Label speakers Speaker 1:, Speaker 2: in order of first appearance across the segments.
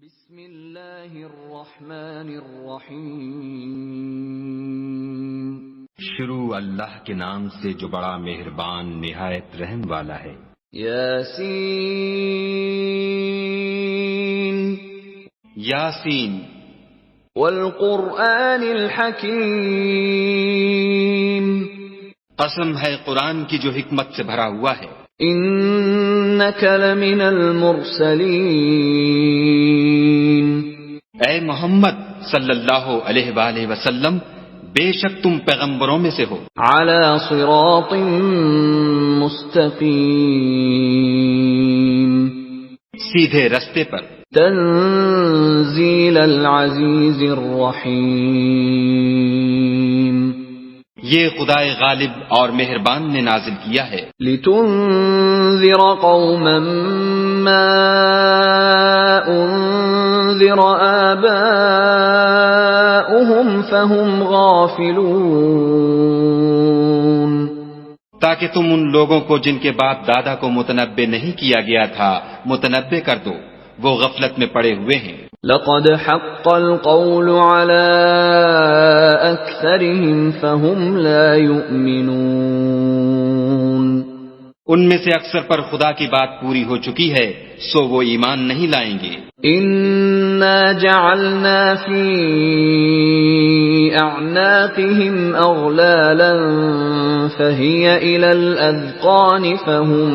Speaker 1: بسم اللہ الرحمن الرحیم۔
Speaker 2: شروع اللہ کے نام سے جو بڑا مہربان نہایت رحم والا ہے۔
Speaker 1: یاسین،
Speaker 2: یاسین،
Speaker 1: والقرآن الحکیم،
Speaker 2: قسم ہے قرآن کی جو حکمت سے بھرا ہوا ہے۔
Speaker 1: انک لمن المرسلین،
Speaker 2: اے محمد صلی اللہ علیہ وآلہ وسلم، بے شک تم پیغمبروں میں سے ہو۔
Speaker 1: علی صراط مستقیم،
Speaker 2: سیدھے رستے پر۔
Speaker 1: تنزیل العزیز الرحیم،
Speaker 2: یہ خدائے غالب اور مہربان نے نازل کیا ہے۔
Speaker 1: لتنذر قوما ما انذر آباؤهم فهم غافلون،
Speaker 2: تاکہ تم ان لوگوں کو جن کے باپ دادا کو متنبع نہیں کیا گیا تھا متنبع کر دو، وہ غفلت میں پڑے ہوئے ہیں۔
Speaker 1: لقد حق القول على أكثرهم فهم لا يؤمنون،
Speaker 2: ان میں سے اکثر پر خدا کی بات پوری ہو چکی ہے، سو وہ ایمان نہیں لائیں گے۔
Speaker 1: انا جعلنا في اعناقهم اغلالا فهي الى الاذقان فهم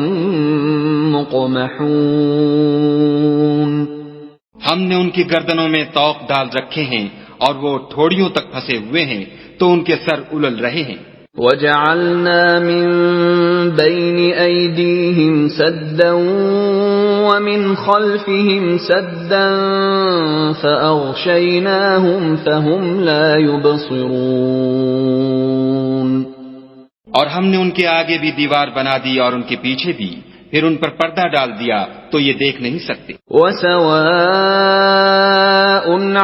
Speaker 1: مقمحون،
Speaker 2: ہم نے ان کی گردنوں میں طوق ڈال رکھے ہیں اور وہ ٹھوڑیوں تک پھنسے ہوئے ہیں تو ان کے سر الل رہے ہیں۔
Speaker 1: وجعلنا من بين أيديهم سدا ومن خلفهم سدا فأغشيناهم فهم لا يبصرون،
Speaker 2: اور ہم نے ان کے آگے بھی دیوار بنا دی اور ان کے پیچھے بھی، پھر ان پر پردہ ڈال دیا تو یہ دیکھ نہیں سکتے۔
Speaker 1: وسواء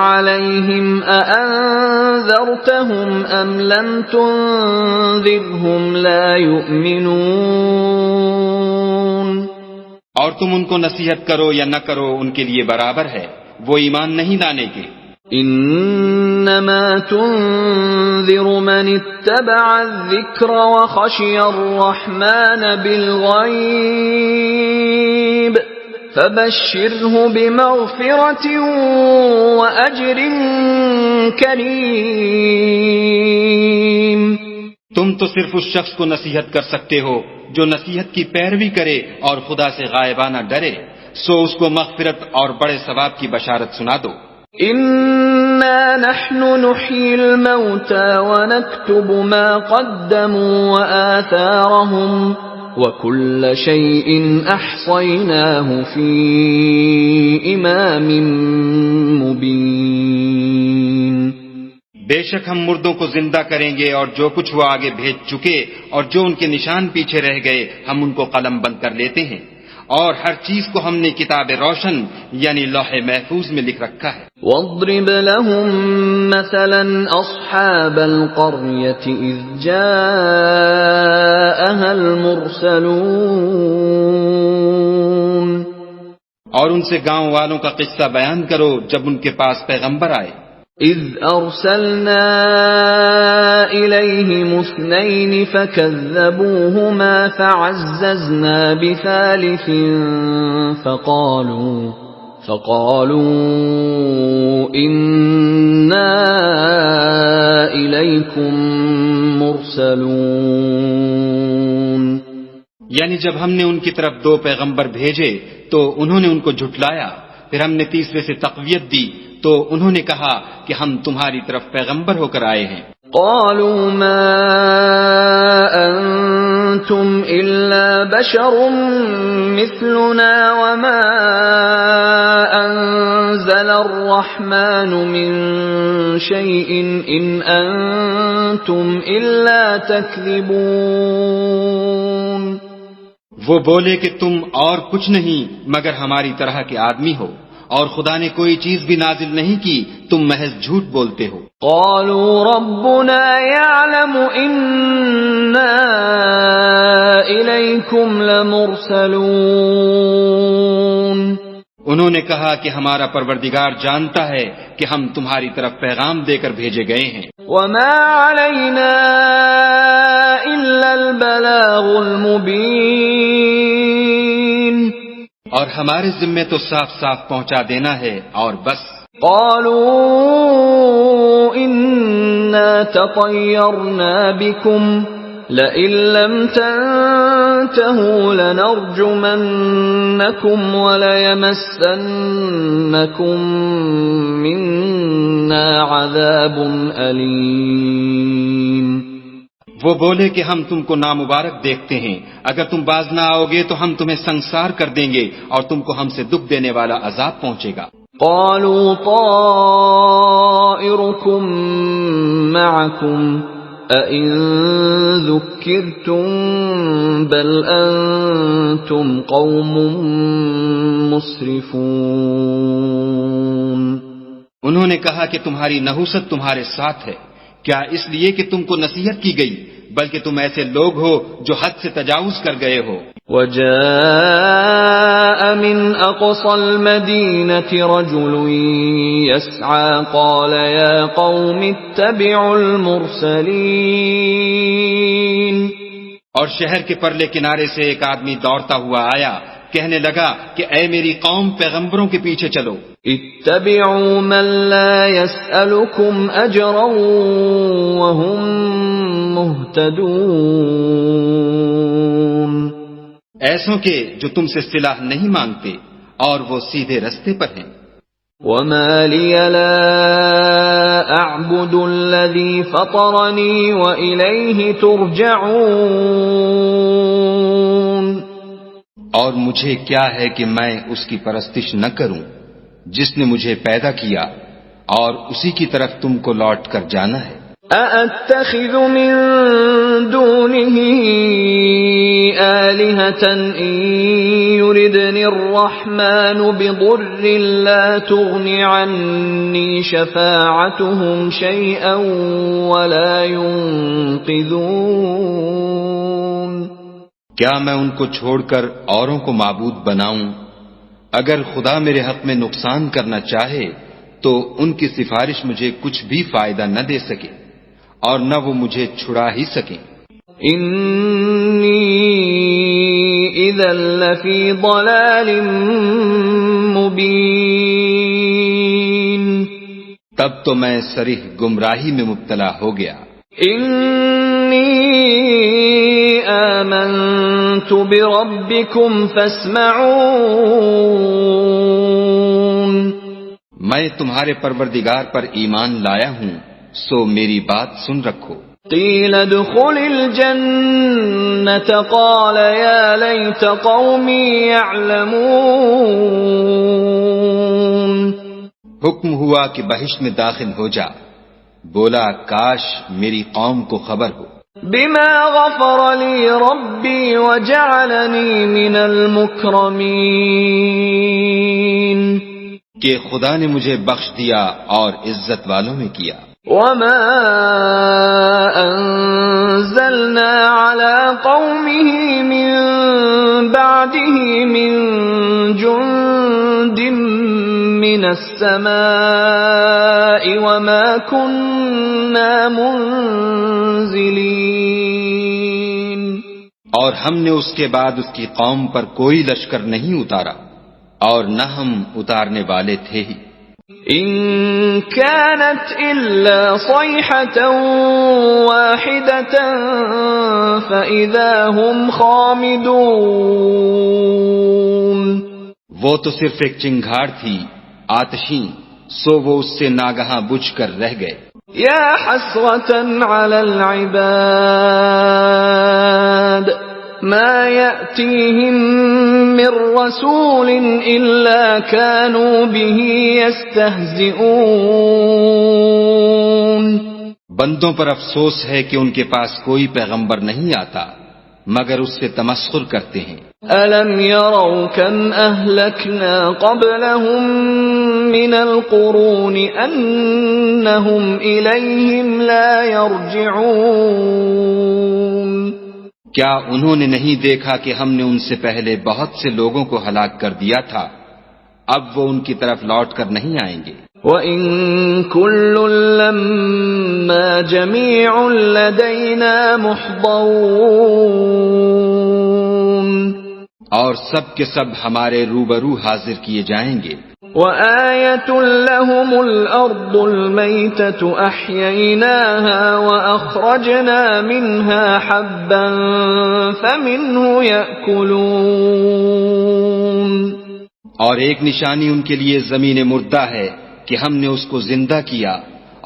Speaker 1: عليهم أأنذرتهم أم لم تنذرهم لا يؤمنون،
Speaker 2: اور تم ان کو نصیحت کرو یا نہ کرو ان کے لیے برابر ہے، وہ ایمان نہیں لانے کے۔
Speaker 1: انما تنذر من اتبع الذکر وخشی الرحمن بالغیب فبشره بمغفرة واجر کریم،
Speaker 2: تم تو صرف اس شخص کو نصیحت کر سکتے ہو جو نصیحت کی پیروی کرے اور خدا سے غائبانہ ڈرے، سو اس کو مغفرت اور بڑے ثواب کی بشارت سنا دو۔
Speaker 1: انا نحن نحيي الموتى ونكتب ما قدموا وآثارهم وكل شيء احصيناه في امام مبين،
Speaker 2: بے شک ہم مردوں کو زندہ کریں گے اور جو کچھ وہ آگے بھیج چکے اور جو ان کے نشان پیچھے رہ گئے ہم ان کو قلم بند کر لیتے ہیں، اور ہر چیز کو ہم نے کتاب روشن یعنی لوح محفوظ میں لکھ رکھا ہے۔
Speaker 1: واضرب لهم مثلا اصحاب القرية اذ جاءها المرسلون،
Speaker 2: اور ان سے گاؤں والوں کا قصہ بیان کرو جب ان کے پاس پیغمبر آئے۔
Speaker 1: اذ ارسلنا الیہم اثنین فکذبوہما فعززنا بثالث فقالوا انا الیکم مرسلون،
Speaker 2: یعنی جب ہم نے ان کی طرف دو پیغمبر بھیجے تو انہوں نے ان کو جھٹلایا، پھر ہم نے تیسرے سے تقویت دی تو انہوں نے کہا کہ ہم تمہاری طرف پیغمبر ہو کر آئے ہیں۔
Speaker 1: قالوا ما انتم الا بشر مثلنا وما انزل الرحمن من شيء ان انتم الا تكذبون،
Speaker 2: وہ بولے کہ تم اور کچھ نہیں مگر ہماری طرح کے آدمی ہو، اور خدا نے کوئی چیز بھی نازل نہیں کی، تم محض جھوٹ بولتے ہو۔
Speaker 1: قالوا ربنا يعلم إنا إليكم لمرسلون،
Speaker 2: انہوں نے کہا کہ ہمارا پروردگار جانتا ہے کہ ہم تمہاری طرف پیغام دے کر بھیجے گئے ہیں،
Speaker 1: وما علينا إلا البلاغ المبين
Speaker 2: اور ہمارے ذمے تو صاف صاف پہنچا دینا ہے اور بس۔
Speaker 1: قالوا إنا تطيرنا بكم لئن لم تنتهوا لنرجمنكم وليمسنكم منا عذاب أليم۔
Speaker 2: وہ بولے کہ ہم تم کو نامبارک دیکھتے ہیں، اگر تم باز نہ آؤ گے تو ہم تمہیں سنسار کر دیں گے اور تم کو ہم سے دکھ دینے والا عذاب پہنچے گا۔
Speaker 1: قالوا طائركم معكم أئن ذكرتم بل أنتم قوم مسرفون۔
Speaker 2: انہوں نے کہا کہ تمہاری نحوست تمہارے ساتھ ہے، کیا اس لیے کہ تم کو نصیحت کی گئی، بلکہ تم ایسے لوگ ہو جو حد سے تجاوز کر گئے ہو۔
Speaker 1: وجاء من أقصى المدينة رجل يسعى قال يا قوم اتبعوا المرسلين۔
Speaker 2: اور شہر کے پرلے کنارے سے ایک آدمی دوڑتا ہوا آیا، کہنے لگا کہ اے میری قوم، پیغمبروں کے پیچھے چلو۔
Speaker 1: اتبعوا من لا يسألكم أجرا وهم مهتدون۔
Speaker 2: ایسوں کے جو تم سے صلہ نہیں مانگتے اور وہ سیدھے رستے پر ہیں۔
Speaker 1: وما لي لا أعبد الذي فطرني وإليه ترجعون۔
Speaker 2: اور مجھے کیا ہے کہ میں اس کی پرستش نہ کروں جس نے مجھے پیدا کیا اور اسی کی طرف تم کو لوٹ کر جانا ہے۔
Speaker 1: أأتخذ من دونه آلهة إن يردني الرحمن بضر لا تغن عني شفاعتهم شيئا ولا ينقذون۔
Speaker 2: کیا میں ان کو چھوڑ کر اوروں کو معبود بناؤں؟ اگر خدا میرے حق میں نقصان کرنا چاہے تو ان کی سفارش مجھے کچھ بھی فائدہ نہ دے سکے اور نہ وہ مجھے چھڑا ہی سکیں۔
Speaker 1: انی اذا لفی ضلال مبین۔
Speaker 2: تب تو میں صریح گمراہی میں مبتلا ہو گیا۔
Speaker 1: انی آمنت بربکم فاسمعون۔
Speaker 2: میں تمہارے پروردگار پر ایمان لایا ہوں، سو میری بات سن رکھو۔
Speaker 1: قیل ادخل الجنة قال یا لیت قومی یعلمون۔
Speaker 2: حکم ہوا کہ بہشت میں داخل ہو جا، بولا کاش میری قوم کو خبر ہو۔
Speaker 1: بما غفر لی ربی وجعلنی من المکرمین۔
Speaker 2: کہ خدا نے مجھے بخش دیا اور عزت والوں میں کیا۔
Speaker 1: وما انزلنا على قومه من بعده من جند من السماء وما كنا منزلين۔
Speaker 2: اور ہم نے اس کے بعد اس کی قوم پر کوئی لشکر نہیں اتارا اور نہ ہم اتارنے والے تھے ہی۔
Speaker 1: ان كانت الا صيحة واحدة فاذا هم خامدون۔
Speaker 2: وہ تو صرف ایک چنگھاڑ تھی آتشیں، سو وہ اس سے ناگہاں بجھ کر رہ گئے۔
Speaker 1: یا حسرة على العباد ما يأتيهم من رسول إلا كانوا به يستهزئون۔
Speaker 2: بندوں پر افسوس ہے کہ ان کے پاس کوئی پیغمبر نہیں آتا مگر اس سے تمسخر کرتے ہیں۔
Speaker 1: أَلَمْ يَرَوْا كَمْ أَهْلَكْنَا قَبْلَهُمْ مِنَ الْقُرُونِ أَنَّهُمْ إِلَيْهِمْ لَا يَرْجِعُونَ۔
Speaker 2: کیا انہوں نے نہیں دیکھا کہ ہم نے ان سے پہلے بہت سے لوگوں کو ہلاک کر دیا تھا، اب وہ ان کی طرف لوٹ کر نہیں آئیں گے۔
Speaker 1: وَإِن كُلٌّ لَّمَّا جَمِيعٌ لَّدَيْنَا مُحْضَرُونَ،
Speaker 2: اور سب کے سب ہمارے روبرو حاضر کیے جائیں گے۔
Speaker 1: وَآيَةٌ لَّهُمُ الْأَرْضُ الْمَيْتَةُ أَحْيَيْنَاهَا وَأَخْرَجْنَا مِنْهَا حَبًّا فَمِنْهُ يَأْكُلُونَ،
Speaker 2: اور ایک نشانی ان کے لیے زمین مردہ ہے کہ ہم نے اس کو زندہ کیا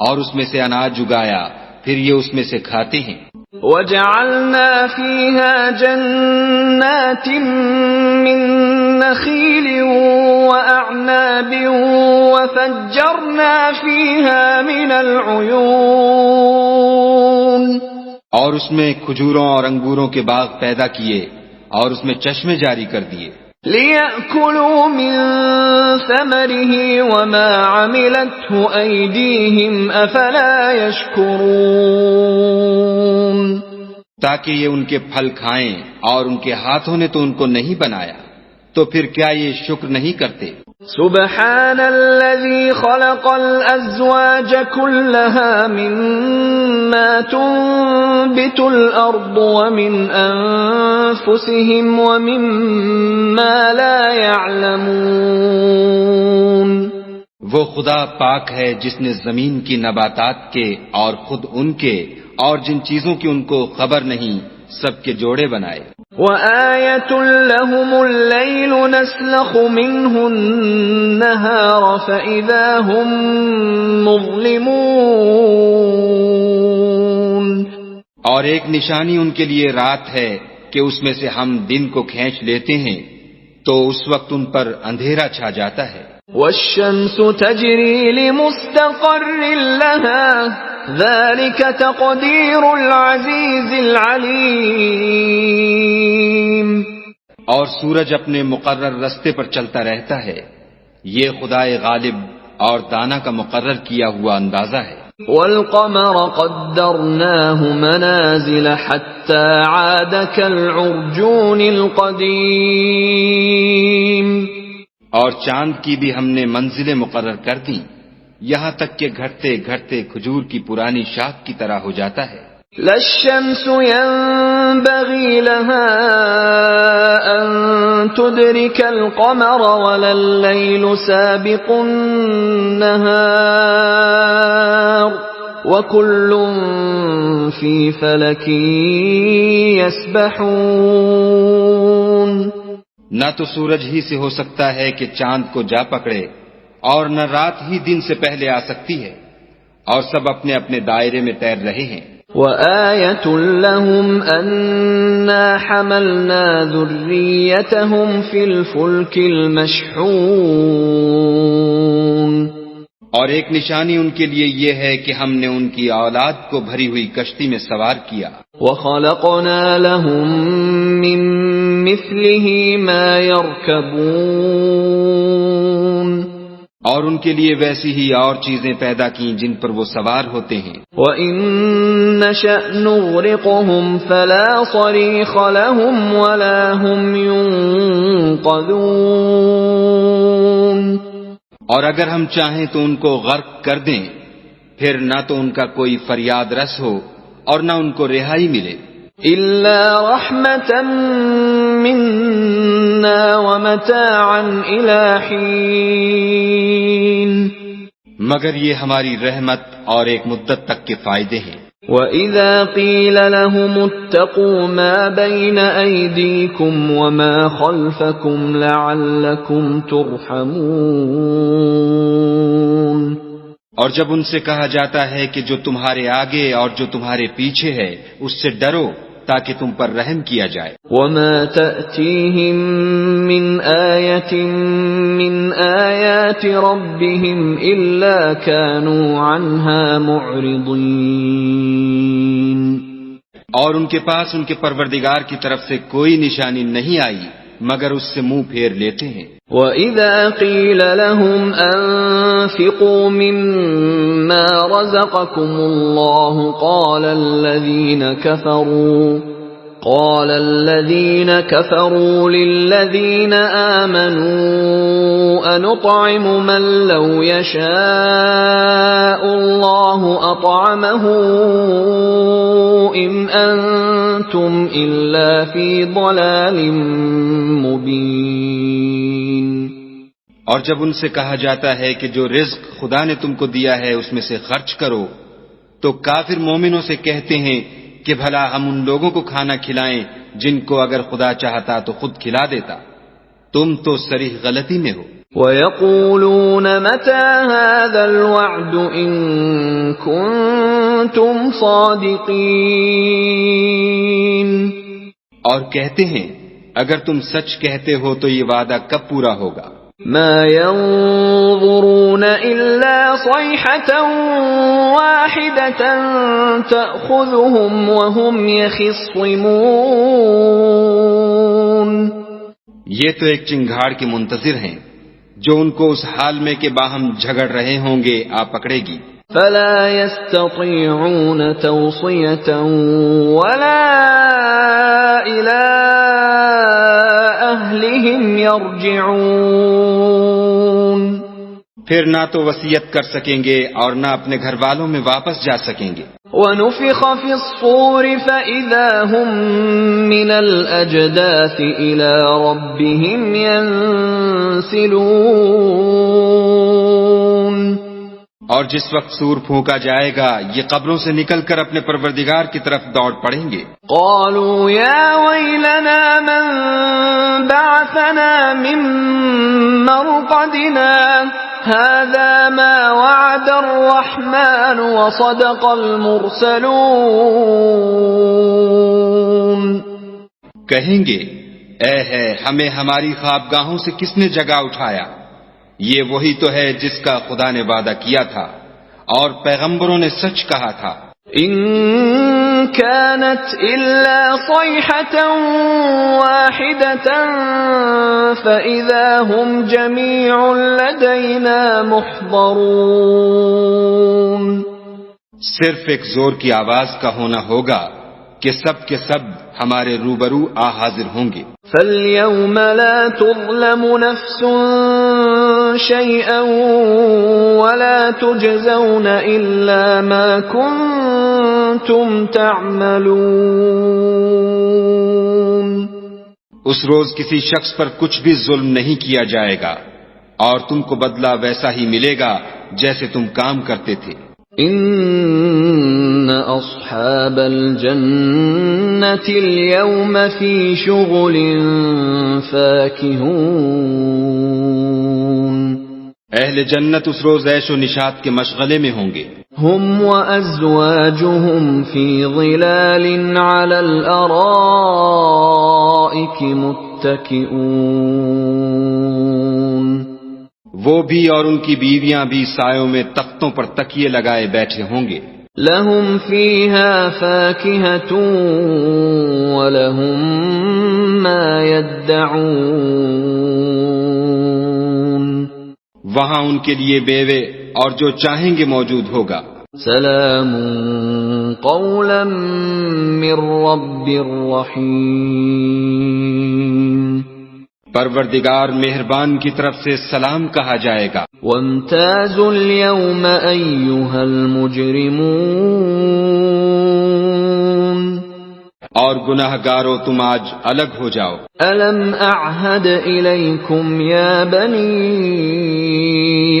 Speaker 2: اور اس میں سے اناج اگایا، پھر یہ اس میں سے کھاتے ہیں۔
Speaker 1: وَجَعَلْنَا فِيهَا جَنَّاتٍ مِّن نَّخِيلٍ وَأَعْنَابٍ وَفَجَّرْنَا فِيهَا مِنَ الْعُيُونِ،
Speaker 2: اور اس میں کھجوروں اور انگوروں کے باغ پیدا کیے اور اس میں چشمے جاری کر دیے،
Speaker 1: لِيَأْكُلُوا مِن ثَمَرِهِ وَمَا عَمِلَتْهُ أَيْدِيهِمْ أَفَلَا يَشْكُرُونَ،
Speaker 2: تاکہ یہ ان کے پھل کھائیں، اور ان کے ہاتھوں نے تو ان کو نہیں بنایا، تو پھر کیا یہ شکر نہیں کرتے؟
Speaker 1: سبحان الذي خلق الأزواج كلها مما تنبت الأرض ومن أنفسهم ومما لا يعلمون،
Speaker 2: وہ خدا پاک ہے جس نے زمین کی نباتات کے اور خود ان کے اور جن چیزوں کی ان کو خبر نہیں سب کے جوڑے بنائے۔
Speaker 1: وَآيَةٌ لَّهُمُ اللَّيْلُ نَسْلَخُ مِنْهُ النَّهَارَ فَإِذَا هُمْ مُظْلِمُونَ،
Speaker 2: اور ایک نشانی ان کے لیے رات ہے کہ اس میں سے ہم دن کو کھینچ لیتے ہیں تو اس وقت ان پر اندھیرا چھا جاتا ہے۔
Speaker 1: وَالشَّمْسُ تَجْرِي لِمُسْتَقَرٍّ لَّهَا ذَلِكَ تَقْدِيرُ الْعَزِيزِ الْعَلِيمِ،
Speaker 2: اور سورج اپنے مقرر رستے پر چلتا رہتا ہے، یہ خدائے غالب اور دانا کا مقرر کیا ہوا اندازہ ہے۔
Speaker 1: وَالْقَمَرَ قَدَّرْنَاهُ مَنَازِلَ حَتَّى عَادَ كَالْعُرْجُونِ الْقَدِيمِ،
Speaker 2: اور چاند کی بھی ہم نے منزلیں مقرر کر دیں، یہاں تک کہ گھٹتے گھٹتے کھجور کی پرانی شاخ کی طرح ہو جاتا ہے۔
Speaker 1: لَا الشَّمْسُ يَنبَغِي لَهَا أَن تُدْرِكَ الْقَمَرَ وَلَا اللَّيْلُ سَابِقُ النَّهَارِ وَكُلٌّ فِي فَلَكٍ يَسْبَحُونَ،
Speaker 2: نہ تو سورج ہی سے ہو سکتا ہے کہ چاند کو جا پکڑے، اور نہ رات ہی دن سے پہلے آ سکتی ہے، اور سب اپنے اپنے دائرے میں تیر رہے ہیں۔
Speaker 1: وَآيَةٌ لَّهُمْ أَنَّا حَمَلْنَا ذُرِّيَّتَهُمْ فِي الْفُلْكِ الْمَشْحُونِ،
Speaker 2: اور ایک نشانی ان کے لیے یہ ہے کہ ہم نے ان کی اولاد کو بھری ہوئی کشتی میں سوار کیا۔
Speaker 1: وَخَلَقْنَا لَهُم مِّن مِّثْلِهِ مَا يَرْكَبُونَ،
Speaker 2: اور ان کے لیے ویسی ہی اور چیزیں پیدا کیں جن پر وہ سوار ہوتے ہیں۔
Speaker 1: وَإِن نَّشَأْ نُغْرِقْهُمْ فَلَا صَرِيخَ لَهُمْ وَلَا هُمْ يُنقَذُونَ،
Speaker 2: اور اگر ہم چاہیں تو ان کو غرق کر دیں، پھر نہ تو ان کا کوئی فریاد رس ہو اور نہ ان کو رہائی ملے۔
Speaker 1: إِلَّا رَحْمَةً مِّنَّا وَمَتَاعًا إِلَىٰ حِينٍ،
Speaker 2: مگر یہ ہماری رحمت اور ایک مدت تک کے فائدے ہیں۔
Speaker 1: وَإِذَا قِيلَ لَهُمُ اتَّقُوا مَا بَيْنَ أَيْدِيكُمْ وَمَا خَلْفَكُمْ لَعَلَّكُمْ تُرْحَمُونَ،
Speaker 2: اور جب ان سے کہا جاتا ہے کہ جو تمہارے آگے اور جو تمہارے پیچھے ہے اس سے ڈرو تاکہ تم پر رحم کیا جائے۔
Speaker 1: وَمَا تَأْتِيهِم مِّنْ آيَةٍ مِّنْ آيَاتِ رَبِّهِمْ إِلَّا كَانُوا عَنْهَا مُعْرِضِينَ،
Speaker 2: اور ان کے پاس ان کے پروردگار کی طرف سے کوئی نشانی نہیں آئی مگر اس سے منہ پھیر لیتے ہیں۔
Speaker 1: وَإِذَا قِيلَ لَهُمْ أَنفِقُوا مِمَّا رَزَقَكُمُ اللَّهُ قال الذين كفروا للذين آمنوا أنطعم من لو يشاء الله أطعمه إن أنتم إلا في ضلال مبين.
Speaker 2: اور جب ان سے کہا جاتا ہے کہ جو رزق خدا نے تم کو دیا ہے اس میں سے خرچ کرو، تو کافر مومنوں سے کہتے ہیں کہ بھلا ہم ان لوگوں کو کھانا کھلائیں جن کو اگر خدا چاہتا تو خود کھلا دیتا، تم تو صریح غلطی میں ہو.
Speaker 1: وَيَقُولُونَ مَتَى هَذَا الْوَعْدُ إِن كُنتُمْ صَادِقِينَ.
Speaker 2: اور کہتے ہیں اگر تم سچ کہتے ہو تو یہ وعدہ کب پورا ہوگا؟
Speaker 1: ما ينظرون إلا صيحة واحدة تأخذهم وهم يخصمون.
Speaker 2: یہ تو ایک چنگھاڑ کے منتظر ہیں جو ان کو اس حال میں کہ باہم جھگڑ رہے ہوں گے آ پکڑے گی.
Speaker 1: فلا يستطيعون توصية ولا إلى أهلهم يرجعون.
Speaker 2: پھر نہ تو وصیت کر سکیں گے اور نہ اپنے گھر والوں میں واپس جا سکیں گے.
Speaker 1: ونفخ في الصور فإذا هم من الأجداث إلى ربهم ينسلون.
Speaker 2: اور جس وقت سور پھونکا جائے گا یہ قبروں سے نکل کر اپنے پروردگار کی طرف دوڑ پڑیں گے.
Speaker 1: قالوا يا ويلنا من بعثنا من مرقدنا هذا ما وعد الرحمن وصدق المرسلون.
Speaker 2: کہیں گے اے ہے ہمیں ہماری خوابگاہوں سے کس نے جگا اٹھایا، یہ وہی تو ہے جس کا خدا نے وعدہ کیا تھا اور پیغمبروں نے سچ کہا تھا.
Speaker 1: ان كانت الا صيحة واحدة فاذا هم جميع لدينا محضرون.
Speaker 2: صرف ایک زور کی آواز کا ہونا ہوگا کہ سب کے سب ہمارے روبرو آ حاضر ہوں گے.
Speaker 1: فَالْيَوْمَ لَا تُظْلَمُ نَفْسٌ شَيْئًا وَلَا تُجْزَوْنَ إِلَّا مَا كُنْتُمْ تَعْمَلُونَ.
Speaker 2: اس روز کسی شخص پر کچھ بھی ظلم نہیں کیا جائے گا اور تم کو بدلہ ویسا ہی ملے گا جیسے تم کام کرتے تھے.
Speaker 1: ان اصحاب الجنة اليوم في شغل فاكهون.
Speaker 2: اہل جنت اس روز عیش و نشاط کے مشغلے میں ہوں گے.
Speaker 1: هم وازواجهم في ظلال على الارائك متكئون.
Speaker 2: وہ بھی اور ان کی بیویاں بھی سایوں میں تختوں پر تکیے لگائے بیٹھے ہوں گے.
Speaker 1: لهم فيها فاكهة ولهم ما يدعون.
Speaker 2: وہاں ان کے لیے بیوے اور جو چاہیں گے موجود ہوگا.
Speaker 1: سلام قولا من رب رحیم.
Speaker 2: پروردگار مہربان کی طرف سے سلام کہا جائے گا.
Speaker 1: وامتازوا اليوم أيها المجرمون.
Speaker 2: اور گناہگارو تم آج الگ ہو جاؤ.
Speaker 1: ألم أعهد إليكم يا بني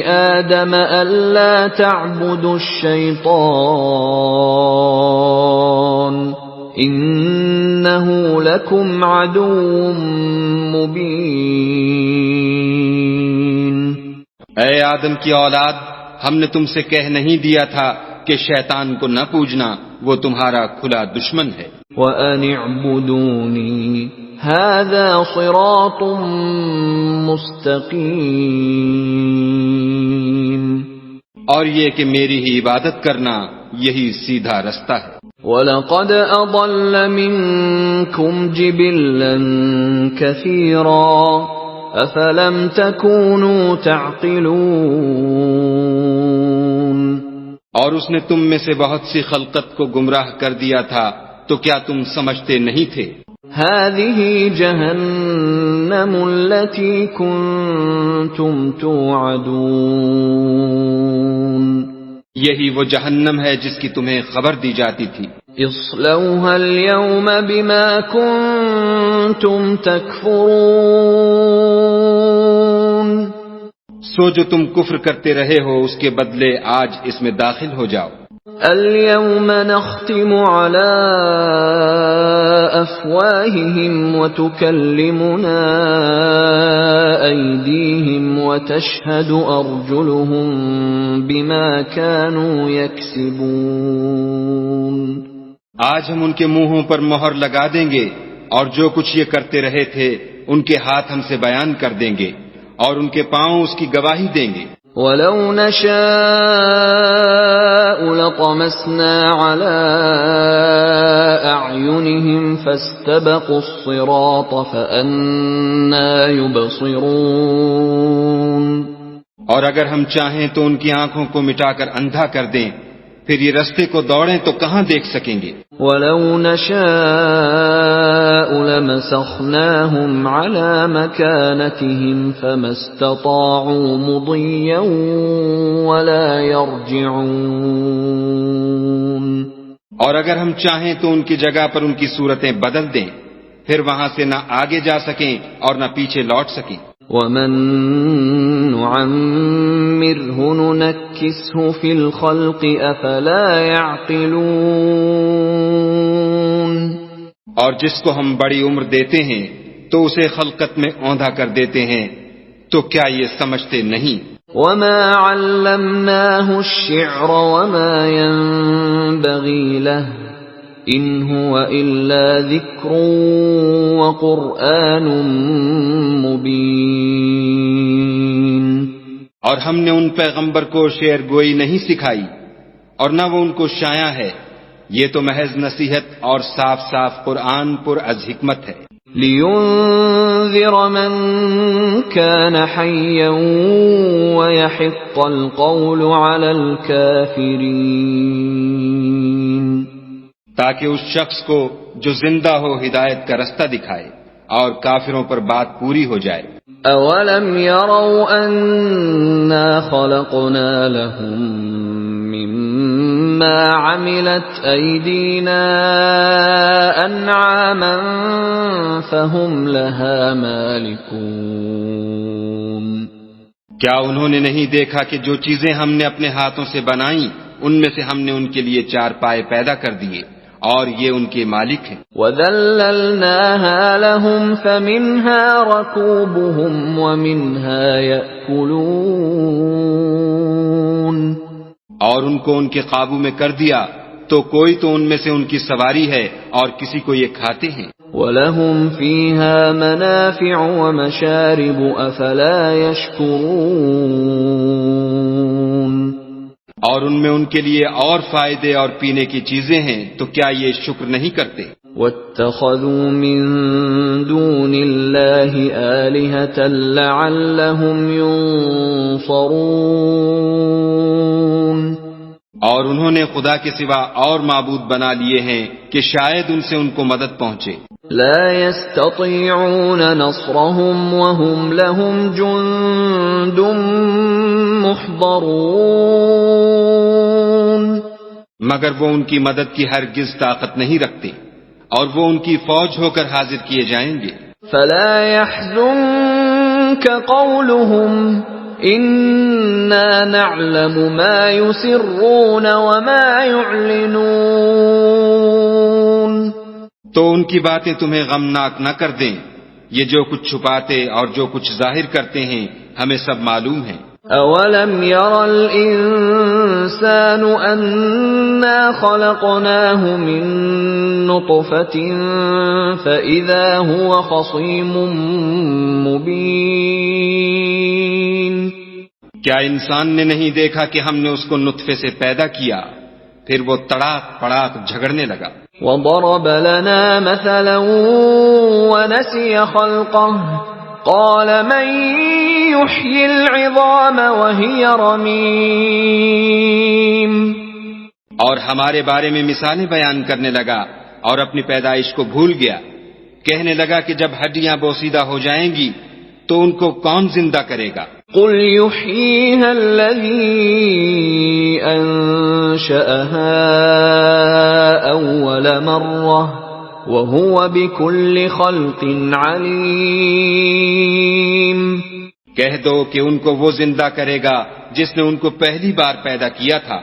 Speaker 1: آدم ألا تعبدوا الشيطان إنه لكم عدو مبين.
Speaker 2: اے آدم کی اولاد، ہم نے تم سے کہہ نہیں دیا تھا کہ شیطان کو نہ پوجنا، وہ تمہارا کھلا دشمن ہے.
Speaker 1: وَأَنِ اعْبُدُونِي هَذَا صِرَاطٌ مُسْتَقِيمٌ.
Speaker 2: اور یہ کہ میری ہی عبادت کرنا یہی سیدھا رستہ ہے.
Speaker 1: وَلَقَدْ أَضَلَّ مِنكُمْ جِبِلًّا كَثِيرًا أَفَلَمْ تَكُونُوا تَعْقِلُونَ.
Speaker 2: اور اس نے تم میں سے بہت سی خلقت کو گمراہ کر دیا تھا، تو کیا تم سمجھتے نہیں تھے؟
Speaker 1: هذه جهنم التي كنتم توعدون
Speaker 2: یہی وہ جہنم ہے جس کی تمہیں خبر دی جاتی تھی۔
Speaker 1: اصلوها اليوم بما كنتم تكفرون
Speaker 2: سو جو تم کفر کرتے رہے ہو اس کے بدلے آج اس میں داخل ہو جاؤ۔
Speaker 1: اليوم نختم على أفواههم وتكلمنا أيديهم وتشهد أرجلهم بما كانوا يكسبون
Speaker 2: آج ہم ان کے منہوں پر مہر لگا دیں گے اور جو کچھ یہ کرتے رہے تھے ان کے ہاتھ ہم سے بیان کر دیں گے اور ان کے پاؤں اس کی گواہی دیں گے۔
Speaker 1: وَلَوْ نَشَاءُ لَطَمَسْنَا عَلَىٰ أَعْيُنِهِمْ فَاسْتَبَقُوا الصِّرَاطَ فَأَنَّىٰ يُبْصِرُونَ
Speaker 2: اور اگر ہم چاہیں تو ان کی آنکھوں کو مٹا کر اندھا کر دیں، پھر یہ رستے کو دوڑیں تو کہاں دیکھ سکیں گے؟
Speaker 1: وَلَوْ نَشَاءُ لَمَسَخْنَاهُمْ عَلَىٰ مَكَانَتِهِمْ فَمَا اسْتَطَاعُوا مُضِيًّا وَلَا يَرْجِعُونَ
Speaker 2: اور اگر ہم چاہیں تو ان کی جگہ پر ان کی صورتیں بدل دیں، پھر وہاں سے نہ آگے جا سکیں اور نہ پیچھے لوٹ سکیں۔
Speaker 1: وَمَن نُعَمِّرْهُ نُنَكِّسْهُ فِي الْخَلْقِ أَفَلَا يَعْقِلُونَ
Speaker 2: اور جس کو ہم بڑی عمر دیتے ہیں تو اسے خلقت میں اوندھا کر دیتے ہیں، تو کیا یہ سمجھتے نہیں؟
Speaker 1: وَمَا عَلَّمْنَاهُ الشِّعْرَ وَمَا يَنبَغِي لَهُ إِنْ هُوَ إِلَّا ذِكْرٌ وَقُرْآنٌ مُبِينٌ
Speaker 2: اور ہم نے ان پیغمبر کو شعر گوئی نہیں سکھائی اور نہ وہ ان کو شایع ہے، یہ تو محض نصیحت اور صاف صاف قرآن پر از حکمت ہے۔
Speaker 1: لِيُنذِرَ مَن كَانَ حَيًّا وَيَحِقَّ الْقَوْلُ عَلَى الْكَافِرِينَ
Speaker 2: تاکہ اس شخص کو جو زندہ ہو ہدایت کا رستہ دکھائے اور کافروں پر بات پوری ہو جائے۔
Speaker 1: أَوَلَمْ يَرَوْا أَنَّا خَلَقْنَا لَهُم مِّمَّا عَمِلَتْ أَيْدِينَا أَنْعَامًا فَهُمْ لَهَا مَالِكُونَ
Speaker 2: کیا انہوں نے نہیں دیکھا کہ جو چیزیں ہم نے اپنے ہاتھوں سے بنائیں ان میں سے ہم نے ان کے لیے چار پائے پیدا کر دیے اور یہ ان کے مالک ہیں۔
Speaker 1: وَذَلَّلْنَاهَا لَهُمْ فَمِنْهَا رَكُوبُهُمْ وَمِنْهَا يَأْكُلُونَ
Speaker 2: اور ان کو ان کے قابو میں کر دیا تو کوئی تو ان میں سے ان کی سواری ہے اور کسی کو یہ کھاتے ہیں۔
Speaker 1: وَلَهُمْ فِيهَا مَنَافِعُ وَمَشَارِبُ أَفَلَا يَشْكُرُونَ
Speaker 2: اور ان میں ان کے لیے اور فائدے اور پینے کی چیزیں ہیں تو کیا یہ شکر نہیں کرتے؟
Speaker 1: وَاتَّخَذُوا مِن دُونِ اللَّهِ آلِهَةً لَعَلَّهُمْ يُنصَرُونَ
Speaker 2: اور انہوں نے خدا کے سوا اور معبود بنا لیے ہیں کہ شاید ان سے ان کو مدد پہنچے۔
Speaker 1: لا يستطيعون نصرهم وهم لهم جند محضرون
Speaker 2: مگر وہ ان کی مدد کی ہرگز طاقت نہیں رکھتے اور وہ ان کی فوج ہو کر حاضر کیے جائیں گے۔
Speaker 1: فلا يحزنك قولهم إنا نعلم ما يسرون وما يعلنون
Speaker 2: تو ان کی باتیں تمہیں غمناک نہ کر دیں، یہ جو کچھ چھپاتے اور جو کچھ ظاہر کرتے ہیں ہمیں سب معلوم ہے۔
Speaker 1: أَوَلَمْ يَرَ الْإِنسَانُ أَنَّا خَلَقْنَاهُ مِن نُّطْفَةٍ فَإِذَا هُوَ خَصِيمٌ مُّبِينٌ
Speaker 2: کیا انسان نے نہیں دیکھا کہ ہم نے اس کو نطفے سے پیدا کیا پھر وہ تڑاک پڑاک جھگڑنے لگا۔
Speaker 1: وَضَرَبَ لَنَا مَثَلًا وَنَسِيَ خَلْقَهُ قَالَ مَن يُحْيِي الْعِظَامَ وَهِيَ رَمِيمٌ
Speaker 2: اور ہمارے بارے میں مثالیں بیان کرنے لگا اور اپنی پیدائش کو بھول گیا. کہنے لگا کہ جب ہڈیاں بوسیدہ ہو جائیں گی تو ان کو کون زندہ کرے گا؟
Speaker 1: قل يحييها الذي أنشأها أول مرة وهو بكل خلق عليم.
Speaker 2: کہہ دو کہ ان کو وہ زندہ کرے گا جس نے ان کو پہلی بار پیدا کیا تھا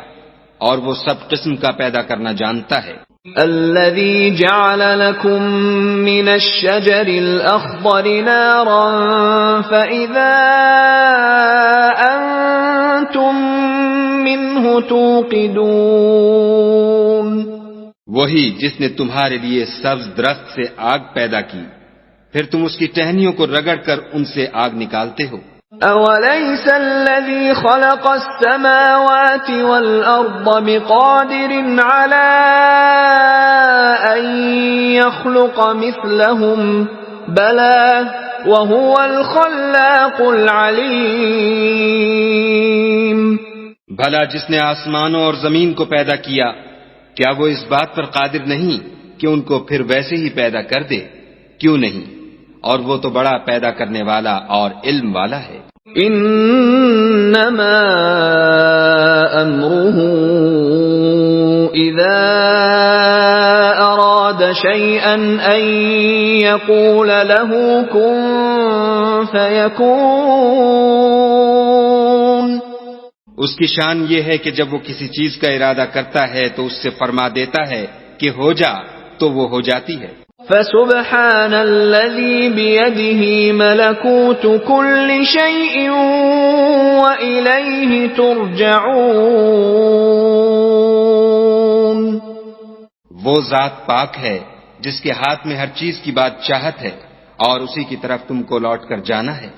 Speaker 2: اور وہ سب قسم کا پیدا کرنا جانتا ہے.
Speaker 1: الذي جعل لكم من الشجر الأخضر نارا فإذا أنتم منه توقدون.
Speaker 2: وہی جس نے تمہارے لیے سبز درخت سے آگ پیدا کی پھر تم اس کی ٹہنیوں کو رگڑ کر ان سے آگ نکالتے ہو.
Speaker 1: أوليس الذي خلق السماوات والأرض بقادر على أن يخلق مثلهم بلى وهو الخلاق العليم.
Speaker 2: بھلا جس نے آسمانوں اور زمین کو پیدا کیا کیا وہ اس بات پر قادر نہیں کہ ان کو پھر ویسے ہی پیدا کر دے؟ کیوں نہیں، اور وہ تو بڑا پیدا کرنے والا اور علم والا ہے.
Speaker 1: انما امره اذا اراد شيئا ان يقول له كن فيكون.
Speaker 2: اس کی شان یہ ہے کہ جب وہ کسی چیز کا ارادہ کرتا ہے تو اس سے فرما دیتا ہے کہ ہو جا تو وہ ہو جاتی ہے.
Speaker 1: فسبحان الذي بيده ملكوت كل شيء وإليه ترجعون.
Speaker 2: وہ ذات پاک ہے جس کے ہاتھ میں ہر چیز کی بادشاہت ہے اور اسی کی طرف تم کو لوٹ کر جانا ہے.